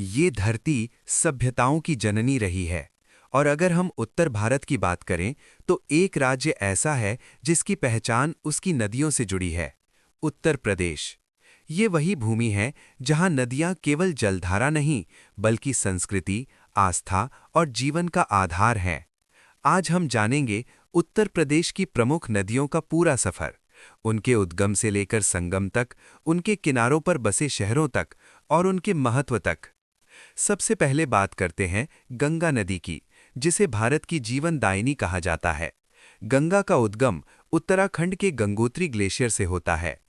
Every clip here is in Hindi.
ये धरती सभ्यताओं की जननी रही है। और अगर हम उत्तर भारत की बात करें तो एक राज्य ऐसा है जिसकी पहचान उसकी नदियों से जुड़ी है। उत्तर प्रदेश। ये वही भूमि है जहां नदियां केवल जलधारा नहीं बल्कि संस्कृति, आस्था और जीवन का आधार हैं। आज हम जानेंगे उत्तर प्रदेश की प्रमुख नदियों का पूरा सफर, उनके उद्गम से लेकर संगम तक, उनके किनारों पर बसे शहरों तक और उनके महत्व तक। सबसे पहले बात करते हैं गंगा नदी की, जिसे भारत की जीवनदायिनी कहा जाता है। गंगा का उद्गम उत्तराखंड के गंगोत्री ग्लेशियर से होता है।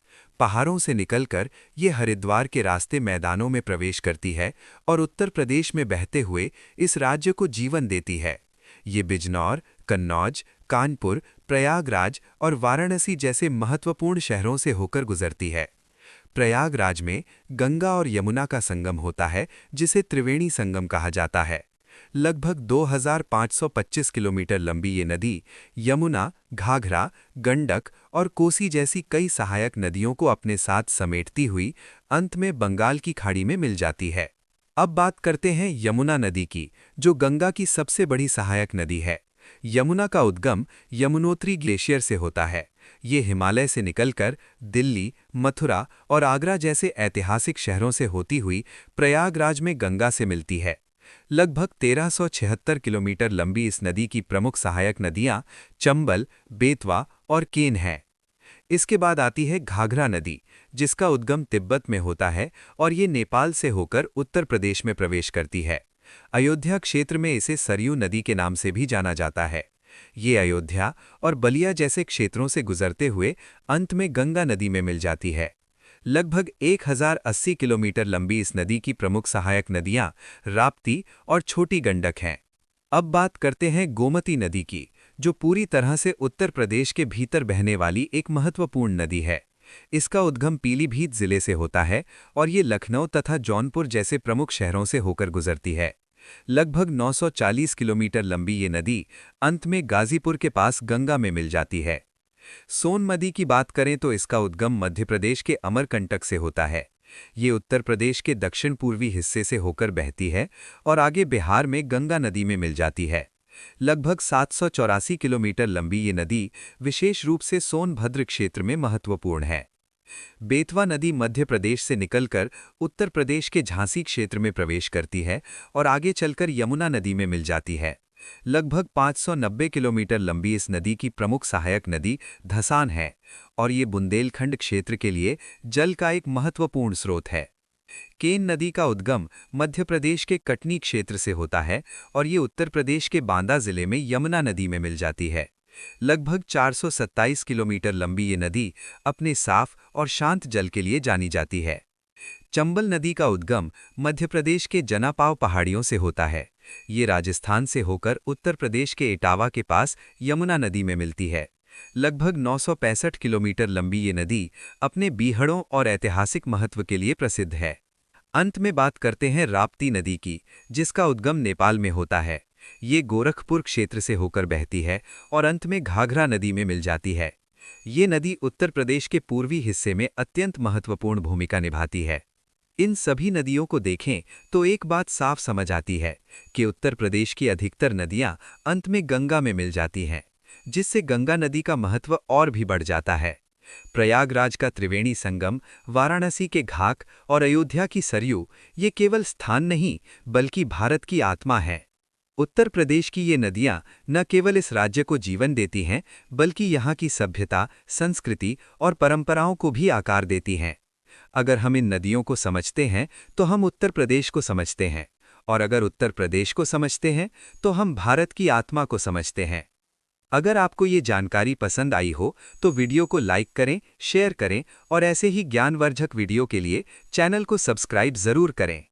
पहाड़ों से निकलकर ये हरिद्वार के रास्ते मैदानों में प्रवेश करती है और उत्तर प्रदेश में बहते हुए इस राज्य को जीवन देती है। ये बिजनौर, कन्नौज, कानपुर, प्रयागराज और वाराणसी जैसे महत्वपूर्ण शहरों से होकर गुजरती है। प्रयागराज में गंगा और यमुना का संगम होता है, जिसे त्रिवेणी संगम कहा जाता है। लगभग 2525 किलोमीटर लंबी ये नदी यमुना, घाघरा, गंडक और कोसी जैसी कई सहायक नदियों को अपने साथ समेटती हुई अंत में बंगाल की खाड़ी में मिल जाती है। अब बात करते हैं यमुना नदी की, जो गंगा की सबसे बड़ी सहायक नदी है। यमुना का उद्गम यमुनोत्री ग्लेशियर से होता है। ये हिमालय से निकलकर दिल्ली, मथुरा और आगरा जैसे ऐतिहासिक शहरों से होती हुई प्रयागराज में गंगा से मिलती है। लगभग 1376 किलोमीटर लंबी इस नदी की प्रमुख सहायक नदियां चंबल, बेतवा और केन हैं। इसके बाद आती है घाघरा नदी, जिसका उद्गम तिब्बत में होता है और ये नेपाल से होकर उत्तर प्रदेश में प्रवेश करती है। अयोध्या क्षेत्र में इसे सरयू नदी के नाम से भी जाना जाता है। ये अयोध्या और बलिया जैसे क्षेत्रों से गुजरते हुए अंत में गंगा नदी में मिल जाती है। लगभग 1080 किलोमीटर लंबी इस नदी की प्रमुख सहायक नदियां राप्ती और छोटी गंडक हैं। अब बात करते हैं गोमती नदी की, जो पूरी तरह से उत्तर प्रदेश के भीतर बहने वाली एक महत्वपूर्ण नदी है। इसका उद्गम पीलीभीत जिले से होता है और ये लखनऊ तथा जौनपुर जैसे प्रमुख शहरों से होकर गुजरती है। लगभग 940 किलोमीटर लंबी ये नदी अंत में गाजीपुर के पास गंगा में मिल जाती है। सोन नदी की बात करें तो इसका उद्गम मध्य प्रदेश के अमरकंटक से होता है। ये उत्तर प्रदेश के दक्षिण पूर्वी हिस्से से होकर बहती है और आगे बिहार में गंगा नदी में मिल जाती है। लगभग 784 किलोमीटर लंबी ये नदी विशेष रूप से सोनभद्र क्षेत्र में महत्वपूर्ण है। बेतवा नदी मध्य प्रदेश से निकलकर उत्तर प्रदेश के झांसी क्षेत्र में प्रवेश करती है और आगे चलकर यमुना नदी में मिल जाती है। लगभग 590 किलोमीटर लंबी इस नदी की प्रमुख सहायक नदी धसान है और ये बुंदेलखंड क्षेत्र के लिए जल का एक महत्वपूर्ण स्रोत है। केन नदी का उद्गम मध्य प्रदेश के कटनी क्षेत्र से होता है और ये उत्तर प्रदेश के बांदा जिले में यमुना नदी में मिल जाती है। लगभग 427 किलोमीटर लंबी ये नदी अपने साफ और शांत जल के लिए जानी जाती है। चंबल नदी का उद्गम मध्य प्रदेश के जनापाव पहाड़ियों से होता है। ये राजस्थान से होकर उत्तर प्रदेश के इटावा के पास यमुना नदी में मिलती है। लगभग 965 किलोमीटर लंबी ये नदी अपने बीहड़ों और ऐतिहासिक महत्व के लिए प्रसिद्ध है। अंत में बात करते हैं राप्ती नदी की, जिसका उद्गम नेपाल में होता है। ये गोरखपुर क्षेत्र से होकर बहती है और अंत में घाघरा नदी में मिल जाती है। ये नदी उत्तर प्रदेश के पूर्वी हिस्से में अत्यंत महत्वपूर्ण भूमिका निभाती है। इन सभी नदियों को देखें तो एक बात साफ समझ आती है कि उत्तर प्रदेश की अधिकतर नदियां अंत में गंगा में मिल जाती हैं, जिससे गंगा नदी का महत्व और भी बढ़ जाता है। प्रयागराज का त्रिवेणी संगम, वाराणसी के घाघ और अयोध्या की सरयू ये केवल स्थान नहीं बल्कि भारत की आत्मा है। उत्तर प्रदेश की ये नदियां न केवल इस राज्य को जीवन देती हैं बल्कि यहाँ की सभ्यता, संस्कृति और परंपराओं को भी आकार देती हैं। अगर हम इन नदियों को समझते हैं तो हम उत्तर प्रदेश को समझते हैं, और अगर उत्तर प्रदेश को समझते हैं तो हम भारत की आत्मा को समझते हैं। अगर आपको ये जानकारी पसंद आई हो तो वीडियो को लाइक करें, शेयर करें और ऐसे ही ज्ञानवर्धक वीडियो के लिए चैनल को सब्सक्राइब जरूर करें।